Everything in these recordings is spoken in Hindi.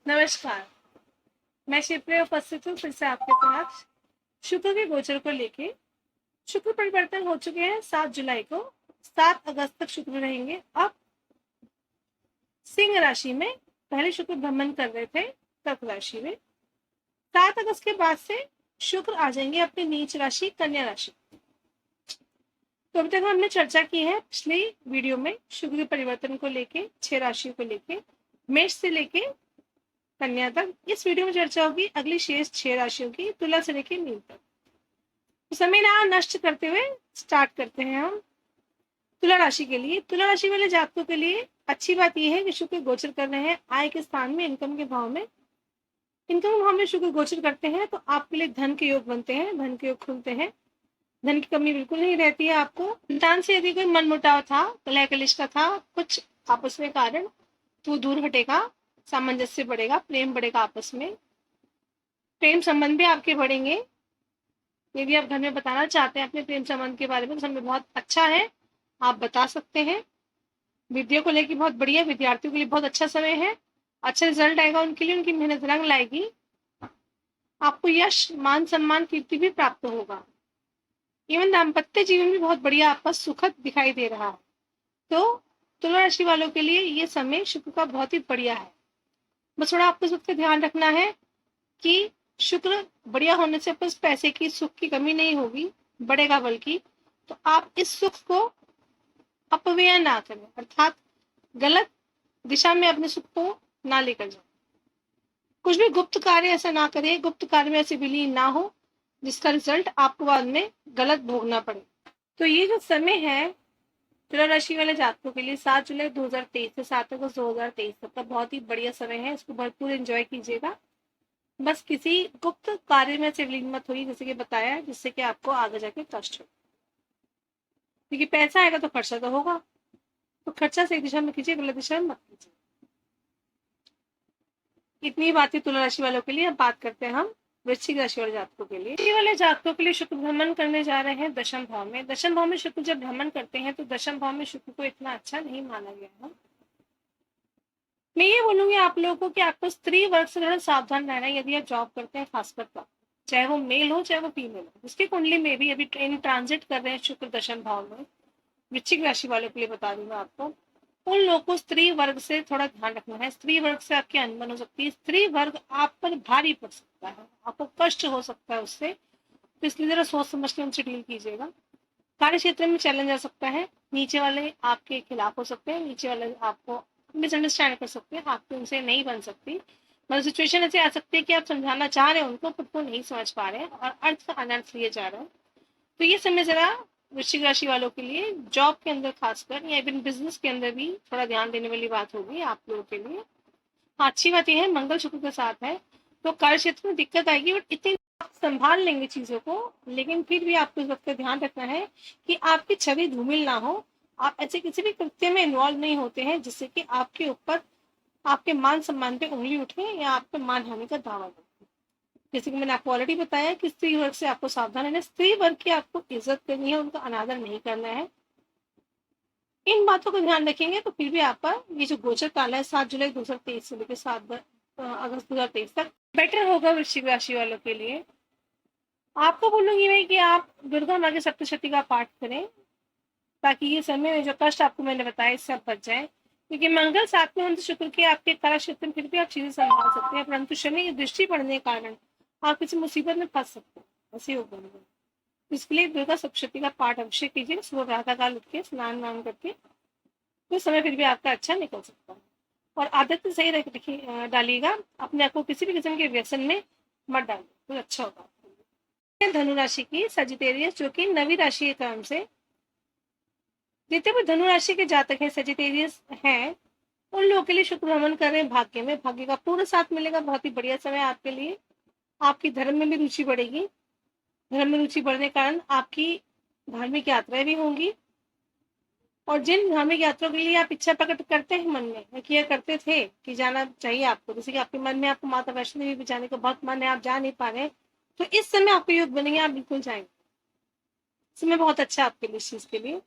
नमस्कार। मैं शिवप्रिया उपस्थित हूँ फिर से आपके पास शुक्र के गोचर को लेके। शुक्र परिवर्तन हो चुके हैं 7 जुलाई को। 7 अगस्त तक शुक्र रहेंगे। अब सिंह राशि में पहले शुक्र भ्रमण कर रहे थे कर्क राशि में। 7 अगस्त के बाद से शुक्र आ जाएंगे अपनी नीच राशि कन्या राशि। तो अभी तक हमने चर्चा की है पिछली वीडियो में शुक्र के परिवर्तन को लेके 6 राशियों को लेके, मेष से लेके कन्या तक। इस वीडियो में चर्चा होगी अगली शेष 6 राशियों की, तुला से लेके मीन तक। तो समय ना नष्ट करते हुए स्टार्ट करते हैं हम तुला राशि के लिए। तुला राशि वाले जातकों के लिए अच्छी बात यह है कि शुक्र गोचर कर रहे हैं आय के स्थान में, इनकम के भाव में। इनकम के भाव में शुक्र गोचर करते हैं तो आपके लिए धन के योग बनते हैं, धन के योग खुलते हैं, धन की कमी बिल्कुल नहीं रहती है आपको। संतान से यदि कोई मनमुटाव था, कलह कलिश का था कुछ आपस में कारण, तो दूर हटेगा, सामंजस्य बढ़ेगा, प्रेम बढ़ेगा आपस में, प्रेम संबंध भी आपके बढ़ेंगे। यदि आप घर में बताना चाहते हैं अपने प्रेम संबंध के बारे में तो समय बहुत अच्छा है, आप बता सकते हैं। विद्या को लेकर बहुत बढ़िया, विद्यार्थियों के लिए बहुत अच्छा समय है। अच्छा रिजल्ट आएगा उनके लिए, उनकी मेहनत रंग लाएगी। आपको यश, मान सम्मान, कीर्ति भी प्राप्त होगा। इवन दाम्पत्य जीवन भी बहुत बढ़िया आपका सुखद दिखाई दे रहा है। तो तुला राशि वालों के लिए ये समय शुक्र का बहुत ही बढ़िया है। बस थोड़ा आपको इस वक्त का ध्यान रखना है कि शुक्र बढ़िया होने से बस पैसे की, सुख की कमी नहीं होगी, बढ़ेगा बल्कि। तो आप इस सुख को अपव्यय ना करें, अर्थात गलत दिशा में अपने सुख को ना लेकर जाए। कुछ भी गुप्त कार्य ऐसा ना करें, गुप्त कार्य में ऐसे विलीन ना हो जिसका रिजल्ट आपको बाद में गलत भोगना पड़े। तो ये जो समय है तुला राशि वाले जातकों के लिए 7 जुलाई 2023 से 7 अगस्त 2023 तक का बहुत ही बढ़िया समय है। इसको भरपूर एंजॉय कीजिएगा। बस किसी गुप्त कार्य में से विलीन मत होइए, जैसे कि बताया है, जिससे कि आपको आगे जाके कष्ट हो। क्योंकि पैसा आएगा तो खर्चा तो होगा, तो खर्चा सही दिशा में कीजिए, गलत दिशा में मत कीजिए। इतनी बातें तुला राशि वालों के लिए। अब बात करते हैं हम वृश्चिक राशि वाले जातकों के लिए। वृश्चिक वाले जातकों के लिए शुक्र भ्रमण करने जा रहे हैं दशम भाव में। दशम भाव में शुक्र जब भ्रमण करते हैं तो दशम भाव में शुक्र को इतना अच्छा नहीं माना गया है। मैं ये बोलूंगी आप लोगों को कि आपको स्त्री वर्ग से थोड़ा सावधान रहना है। यदि आप जॉब करते हैं खासकर तब, चाहे वो मेल हो चाहे वो फीमेल हो, जिसकी कुंडली में भी अभी ट्रेन ट्रांजिट कर रहे हैं शुक्र दशम भाव में, वृश्चिक राशि वालों के लिए बता दूंगा आपको, उन लोगों को स्त्री वर्ग से थोड़ा ध्यान रखना है। स्त्री वर्ग से आपकी अनबन हो सकती है, स्त्री वर्ग आप पर भारी पड़ सकता है, आपको कष्ट हो सकता है उससे, तो इसलिए जरा सोच समझ के उनसे डील कीजिएगा। कार्य क्षेत्र में चैलेंज आ सकता है, नीचे वाले आपके खिलाफ हो सकते हैं, नीचे वाले आपको मिसअंडरस्टैंड कर सकते हैं, आपकी उनसे नहीं बन सकती। मतलब सिचुएशन ऐसे आ सकती है कि आप समझाना चाह रहे हैं उनको पर वो नहीं समझ पा रहे हैं और अर्थ का अनर्थ लिए जा रहा है। तो ये समय जरा वृश्चिक राशि वालों के लिए जॉब के अंदर खासकर या इवन बिजनेस के अंदर भी थोड़ा ध्यान देने वाली बात होगी आप लोगों के लिए। हाँ, अच्छी बात यह है मंगल शुक्र के साथ है तो कार्य क्षेत्र में दिक्कत आएगी, बट इतनी आप संभाल लेंगे चीजों को। लेकिन फिर भी आपको इस वक्त का ध्यान रखना है कि आपकी छवि धूमिल ना हो, आप ऐसे किसी भी कृत्य में इन्वॉल्व नहीं होते हैं जिससे कि आपके ऊपर, आपके मान सम्मान पे उंगली उठे या आपके मान हानि का दावा हो। जैसे कि मैंने आपको ऑलरेडी बताया कि स्त्री वर्ग से आपको सावधान रहना है, स्त्री वर्ग की आपको इज्जत करनी है, उनका अनादर नहीं करना है। इन बातों का ध्यान रखेंगे तो फिर भी आपका ये जो गोचर काल है 7 जुलाई 2023 से लेकर 7 अगस्त 2023 तक बेटर होगा वृश्चिक राशि वालों के लिए। आपको बोलूंगी मैं कि आप दुर्गा माँ की सप्तशती का पाठ करें ताकि ये समय में जो कष्ट आपको मैंने बताया इससे आप बच जाए। क्योंकि मंगल साथ में हम शुक्र के आपके कार्य क्षेत्र में फिर भी आप चीजें संभाल सकते हैं, परंतु शनि की दृष्टि पड़ने के कारण आप किसी मुसीबत में फंस सकते हैं, ऐसे हो गए। इसके लिए दुर्गा सप्तशती का पाठ अवश्य कीजिए, सुबह प्रातः काल उठ के स्नान वान करके, तो समय फिर भी आपका अच्छा निकल सकता है। और आदत सही रखिए, डालिएगा, अपने आप को किसी भी किस्म के व्यसन में मत डालिए, तो अच्छा होगा। धनु राशि की सजिटेरियस, जो कि नवी राशि के क्रम से जितने भी धनु राशि के जातक हैं, सजिटेरियस हैं, उन लोगों के लिए शुक्र भ्रमण कर रहे हैं भाग्य में, भाग्य का पूरा साथ मिलेगा। बहुत ही बढ़िया समय आपके लिए। आपकी धर्म में भी रुचि बढ़ेगी, धर्म में रुचि बढ़ने के कारण आपकी धार्मिक यात्राएं भी होंगी। और जिन धार्मिक यात्राओं के लिए आप इच्छा प्रकट करते हैं मन में, किया करते थे कि जाना चाहिए आपको, जैसे कि आपके मन में आपको माता वैष्णो देवी भी जाने का बहुत मन है, आप जा नहीं पा रहे, तो इस समय आपको योग बनेंगे, आप बिल्कुल जाएंगे। समय बहुत अच्छा आपके लिए, इस चीज के लिए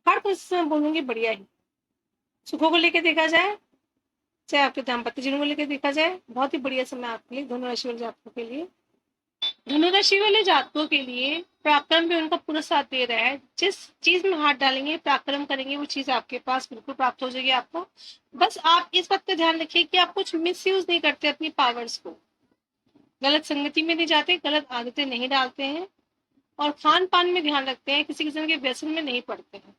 हर कुछ बोलूंगी बढ़िया ही। सुखों को लेकर देखा जाए चाहे आपके दाम्पत्य जीवन को लेकर देखा जाए, बहुत ही बढ़िया समय आपके लिए धनु राशि वाले जातकों के लिए। धनु राशि वाले जातकों के लिए पराक्रम भी उनका पूरा साथ दे रहा है। जिस चीज में हाथ डालेंगे, पराक्रम करेंगे, वो चीज आपके पास बिल्कुल प्राप्त हो जाएगी आपको। बस आप इस बात का ध्यान रखिए कि आप कुछ मिस यूज नहीं करते अपनी पावर्स को, गलत संगति में नहीं जाते, गलत आदतें नहीं डालते हैं, और खान पान में ध्यान रखते हैं, किसी किस्म के व्यसन में नहीं पड़ते हैं।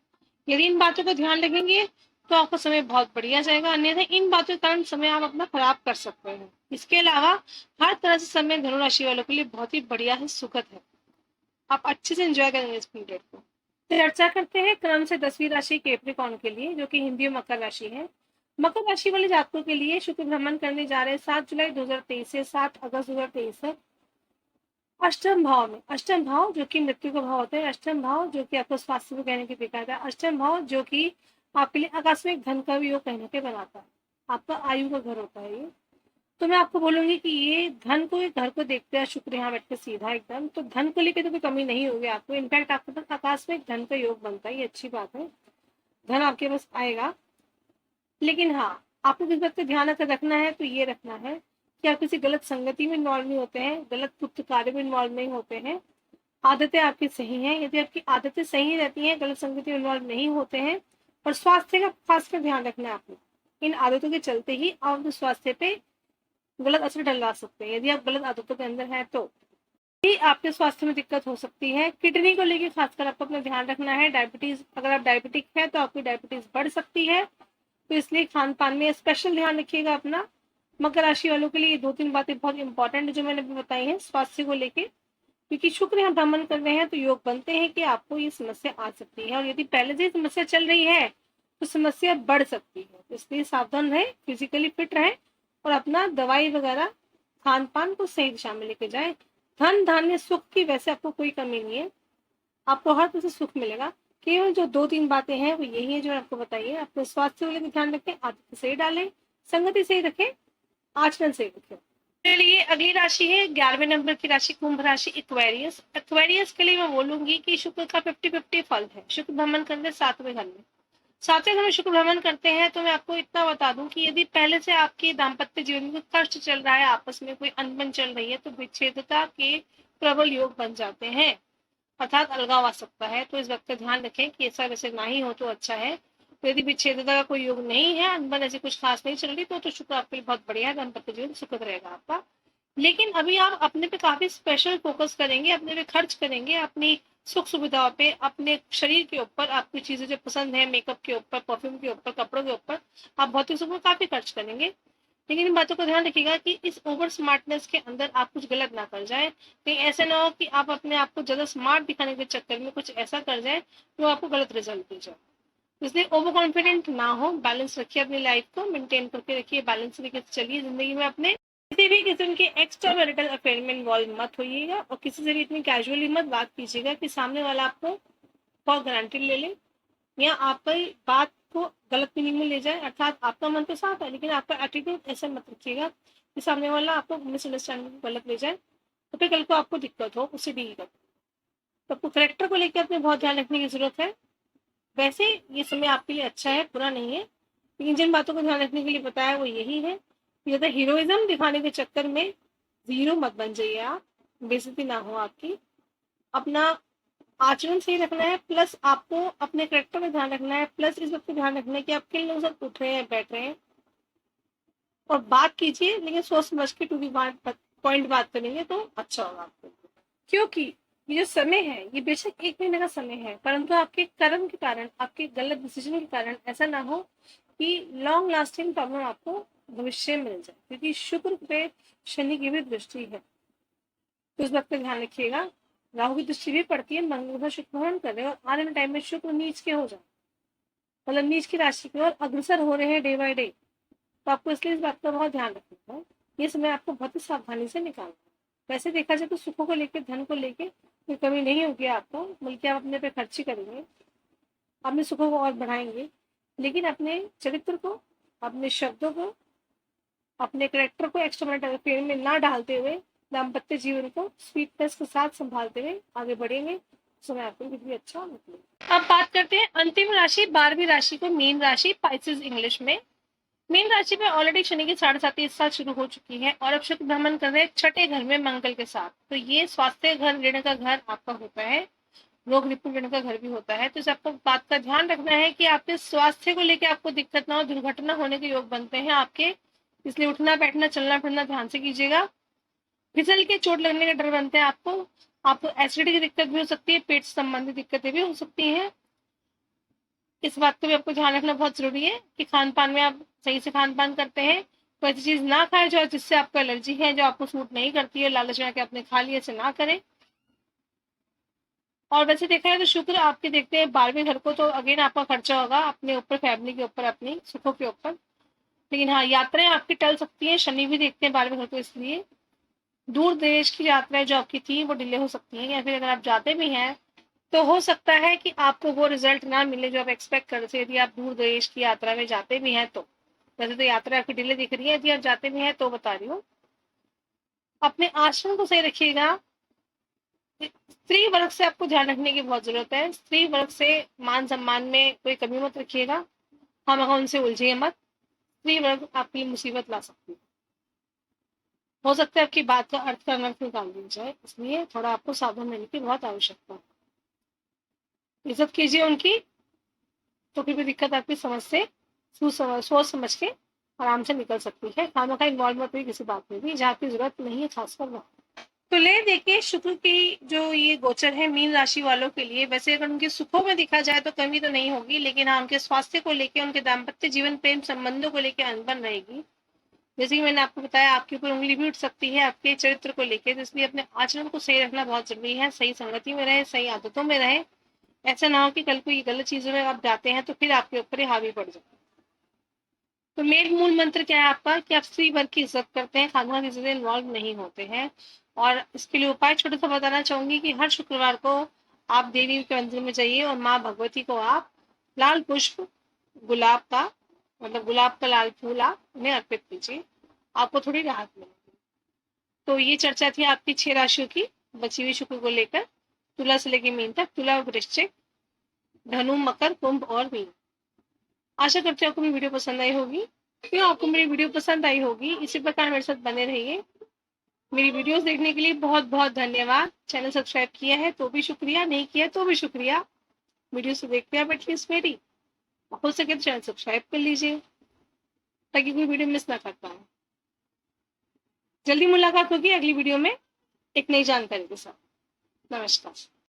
यदि इन बातों का ध्यान रखेंगे तो आपका समय बहुत बढ़िया जाएगा, अन्यथा इन बातों के कारण समय आप अपना खराब कर सकते हैं। इसके अलावा हर तरह से समय धनु राशि वालों के लिए बहुत ही बढ़िया है, सुखद है। आप अच्छे से एंजॉय करेंगे इस पीरियड को। चर्चा करते हैं क्रम से 10वीं राशि कैप्रिकॉर्न के लिए, जो कि हिंदी में मकर राशि है। मकर राशि वाले जातकों के लिए शुक्र भ्रमण करने जा रहे हैं 7 जुलाई 2023 से 7 अगस्त 2023 तक अष्टम भाव में। अष्टम भाव जो कि मृत्यु का भाव होता है, अष्टम भाव जो कि आपको स्वास्थ्य को कहने की देखा था, अष्टम भाव जो कि आपके लिए आकस्मिक धन का भी योग कहने के बनाता है, आपका आयु का घर होता है ये। तो मैं आपको बोलूंगी कि ये धन को, घर को देखते हैं शुक्र यहाँ बैठ के सीधा एकदम, तो धन को लेकर तो कोई कमी नहीं होगी आपको। इनफैक्ट आपके पास आकस्मिक धन का योग बनता है, ये अच्छी बात है, धन आपके पास आएगा। लेकिन हाँ, आपको किस बात का ध्यान रखना है, तो ये रखना है कि आप किसी गलत संगति में इन्वॉल्व नहीं होते हैं, गलत गुप्त कार्य में इन्वॉल्व नहीं होते हैं, आदतें आपकी सही हैं। यदि आपकी आदतें सही रहती हैं, गलत संगति में इन्वॉल्व नहीं होते हैं, और स्वास्थ्य का खास कर ध्यान रखना है आपको। इन आदतों के चलते ही आप अपने स्वास्थ्य पे गलत असर डलवा सकते हैं। यदि आप गलत आदतों के अंदर हैं तो ही आपके स्वास्थ्य में दिक्कत हो सकती है। किडनी को लेकर खासकर आपको अपना ध्यान रखना है। डायबिटीज, अगर आप डायबिटिक है तो आपकी डायबिटीज बढ़ सकती है, तो इसलिए खान पान में स्पेशल ध्यान रखिएगा अपना। मकर राशि वालों के लिए 2-3 बातें बहुत इंपॉर्टेंट है जो मैंने बताई है स्वास्थ्य को लेके, क्योंकि शुक्र यहाँ भ्रमण कर रहे हैं तो योग बनते हैं कि आपको ये समस्या आ सकती है, और यदि पहले से समस्या चल रही है तो समस्या बढ़ सकती है। इसलिए सावधान रहे, फिजिकली फिट रहे, और अपना दवाई वगैरह खान पान को सही दिशा में लेके जाए। धन धान्य सुख की वैसे आपको कोई कमी नहीं है, आपको हर तरह से सुख मिलेगा। केवल जो 2-3 बातें हैं वो यही है जो आपको बताइए। अपने स्वास्थ्य को लेकर ध्यान रखें, आदत सही डालें, संगति सही रखें, आचरण सही रखें। चलिए अगली राशि है 11वें नंबर की राशि कुंभ राशि, इक्वेरियस। इक्वेरियस के लिए मैं बोलूंगी कि शुक्र का 50-50 फल है। शुक्र भ्रमण करते 7वें घर में, 7वें घर में शुक्र भ्रमण करते हैं, तो मैं आपको इतना बता दूं कि यदि पहले से आपके दाम्पत्य जीवन में कष्ट चल रहा है, आपस में कोई अनबन चल रही है, तो विच्छेदता के प्रबल योग बन जाते हैं, अर्थात अलगाव आ सकता है। तो इस बात का ध्यान रखें कि ऐसा वैसे ना ही हो तो अच्छा है। तो यदि विच्छेदता का कोई योग नहीं है, अनबन ऐसी कुछ खास नहीं चल रही, तो शुक्र आपके लिए बहुत बढ़िया है, दाम्पत्य जीवन सुखद रहेगा आपका। लेकिन अभी आप अपने पे काफी स्पेशल फोकस करेंगे, अपने पे खर्च करेंगे, अपनी सुख सुविधाओं पे, अपने शरीर के ऊपर, आपकी चीजें जो पसंद है, मेकअप के ऊपर, परफ्यूम के ऊपर, कपड़ों के ऊपर, आप भौतिक सुख में काफी खर्च करेंगे। लेकिन इन बातों का ध्यान रखिएगा कि इस ओवर स्मार्टनेस के अंदर आप कुछ गलत ना कर जाए। कहीं ऐसा ना हो कि आप अपने आप को ज्यादा स्मार्ट दिखाने के चक्कर में कुछ ऐसा कर जाए तो आपको गलत रिजल्ट दे जाए। इसलिए ओवर कॉन्फिडेंट ना हो, बैलेंस रखिए, अपनी लाइफ को मेंटेन करके रखिए, बैलेंस लेके चलिए जिंदगी में। अपने किसी भी किस्म के एक्स्ट्रा मैरिटल अफेयर में इन्वॉल्व मत होइएगा, और किसी से भी इतनी कैजुअली मत बात कीजिएगा कि सामने वाला आपको फॉर ग्रांटेड ले ले, या आपकी बात को गलत मीनिंग में ले जाए। अर्थात आपका मन तो साफ है, लेकिन आपका एटीट्यूड ऐसा मत रखिएगा कि सामने वाला आपको मिसअंडरस्टैंडिंग गलत ले जाए, तो फिर कल को आपको दिक्कत हो उससे डील कर। तो आपको करेक्टर को लेकर अपने बहुत ध्यान रखने की जरूरत है। वैसे ये समय आपके लिए अच्छा है, बुरा नहीं है, लेकिन जिन बातों को ध्यान रखने के लिए बताया वो यही है। ज्यादा हीरोइज्म दिखाने के चक्कर में जीरो मत बन जाइए आप, बेइज्जती ना हो आपकी। अपना आचरण सही रखना है, प्लस आपको अपने करेक्टर में ध्यान रखना है, प्लस इस बात का ध्यान रखना है कि आप किन लोगों के साथ उठ रहे हैं, बैठ रहे हैं, और बात कीजिए, लेकिन सोच समझ के टू दी पॉइंट बात करेंगे तो अच्छा होगा आपको। क्योंकि ये जो समय है ये बेशक 1 महीने का समय है, परंतु आपके कर्म के कारण, आपके गलत डिसीजन के कारण ऐसा ना हो कि लॉन्ग लास्टिंग प्रॉब्लम आपको भविष्य में मिल जाए, क्योंकि शुक्र पे शनि की भी दृष्टि है, तो इस बात का ध्यान रखिएगा। राहु की दृष्टि भी पड़ती है, मंगल शुक्र भ्रमण कर रहे हैं, और आने वाले टाइम में शुक्र नीच के हो जाए, मतलब नीच की राशि की ओर अग्रसर हो रहे हैं डे बाय डे, तो आपको इसलिए इस बात का बहुत ध्यान रखना है। ये समय आपको बहुत ही सावधानी से निकालना है। वैसे देखा जाए तो सुखों को लेकर, धन को लेकर कोई कमी नहीं होगी आपको, बल्कि आप अपने पे खर्च ही करेंगे, अपने सुखों को और बढ़ाएंगे, लेकिन अपने चरित्र को, अपने शब्दों को, अपने करेक्टर को एक्स्ट्रा फेर में ना डालते हुए दाम्पत्य जीवन को स्वीटनेस के साथ संभालते हुए आगे बढ़ेंगे, समय आपको भी अच्छा निकलेगा। अब बात करते हैं अंतिम राशि, 12वीं राशि को, मीन राशि, पाइसेस इंग्लिश में। मीन राशि में ऑलरेडी शनि की 7.5 इस साल शुरू हो चुकी है और अब शुक्र भ्रमण कर रहे हैं छठे घर में मंगल के साथ। तो ये स्वास्थ्य घर, ऋण का घर आपका होता है, रोग निपुण ऋण का घर भी होता है। तो इस आपको बात का ध्यान रखना है कि आपके स्वास्थ्य को लेकर आपको दिक्कत ना हो, दुर्घटना होने के योग बनते हैं आपके, इसलिए उठना बैठना चलना फिरना ध्यान से कीजिएगा। फिसल के चोट लगने का डर बनता है आपको एसिडिटी की दिक्कत भी हो सकती है, पेट से संबंधित दिक्कतें भी हो सकती हैं। इस बात को भी आपको ध्यान रखना बहुत जरूरी है कि खान पान में आप सही से खान पान करते हैं, कोई ऐसी चीज ना खाए जो जिससे आपको एलर्जी है, जो आपको सूट नहीं करती है, लालच में आके आपने खा लिया, ऐसे ना करें। और वैसे देखा है तो शुक्र आपके देखते हैं 12वें घर को, तो अगेन आपका खर्चा होगा अपने ऊपर, फैमिली के ऊपर, अपनी सुखों के ऊपर। लेकिन हाँ, यात्राएं आपकी टल सकती हैं, शनि भी देखते हैं 12वें घर को, इसलिए दूर देश की यात्राएं जो आपकी थी वो डिले हो सकती हैं, या फिर अगर आप जाते भी हैं तो हो सकता है कि आपको वो रिजल्ट ना मिले जो आप एक्सपेक्ट कर रहे थे, यदि आप दूर देश की यात्रा में जाते भी हैं तो। वैसे तो यात्रा आपकी डिले दिख रही है, यदि आप जाते भी हैं तो बता रही हूँ। अपने आचरण को सही रखिएगा। स्त्री वर्ग से आपको ध्यान रखने की बहुत जरूरत है, स्त्री वर्ग से मान सम्मान में कोई कमी मत रखिएगा, हम उनसे उलझिए मत, स्त्री वर्ग आपके लिए मुसीबत ला सकती है, हो सकता है आपकी बात का अर्थ का अनर्थ निकाल दिया जाए, इसलिए थोड़ा आपको सावधान रहने की बहुत आवश्यकता है। इज्जत कीजिए उनकी, तो फिर भी दिक्कत आपकी समझ से सोच समझ के आराम से निकल सकती है। खाना का इन्वॉल्व मत हुई किसी बात में भी जहाँ की जरूरत नहीं है, खासकर वहाँ। तो ले देखिए शुक्र की जो ये गोचर है मीन राशि वालों के लिए, वैसे अगर उनके सुखों में देखा जाए तो कमी तो नहीं होगी, लेकिन हाँ, उनके स्वास्थ्य को लेकर, उनके दाम्पत्य जीवन, प्रेम संबंधों को लेकर अनबन रहेगी। जैसे कि मैंने आपको बताया, आपके ऊपर उंगली भी उठ सकती है आपके चरित्र को लेकर, तो इसलिए अपने आचरण को सही रखना बहुत जरूरी है, सही संगति में रहे, सही आदतों में रहे। ऐसा ना हो कि कल को ये गलत चीजों में आप जाते हैं तो फिर आपके ऊपर हावी पड़ जाए। तो मेन मूल मंत्र क्या है आपका कि आप स्त्री वर्ग की इज्जत करते हैं, खानदान की चीजें इन्वॉल्व नहीं होते हैं। और इसके लिए उपाय छोटा सा बताना चाहूंगी कि हर शुक्रवार को आप देवी के मंदिर में जाइए और माँ भगवती को आप लाल पुष्प, गुलाब का, मतलब गुलाब का लाल फूल आप उन्हें अर्पित कीजिए, आपको थोड़ी राहत मिलेगी। तो ये चर्चा थी आपकी 6 राशियों की बची हुई शुक्र को लेकर, तुला से लेकर मीन तक, तुला, वृश्चिक, धनु, मकर, कुंभ और मीन। आशा करती हूँ आपको मेरी वीडियो पसंद आई होगी। क्यों आपको मेरी वीडियो पसंद आई होगी, इसी प्रकार मेरे साथ बने रहिए। मेरी वीडियोस देखने के लिए बहुत बहुत धन्यवाद। चैनल सब्सक्राइब किया है तो भी शुक्रिया, नहीं किया तो भी शुक्रिया। वीडियो से देखते हैं आप एटलीस्ट मेरी, हो सके तो चैनल सब्सक्राइब कर लीजिए ताकि कोई वीडियो मिस ना कर पाए। जल्दी मुलाकात होगी अगली वीडियो में एक नई जानकारी के साथ। नमस्कार।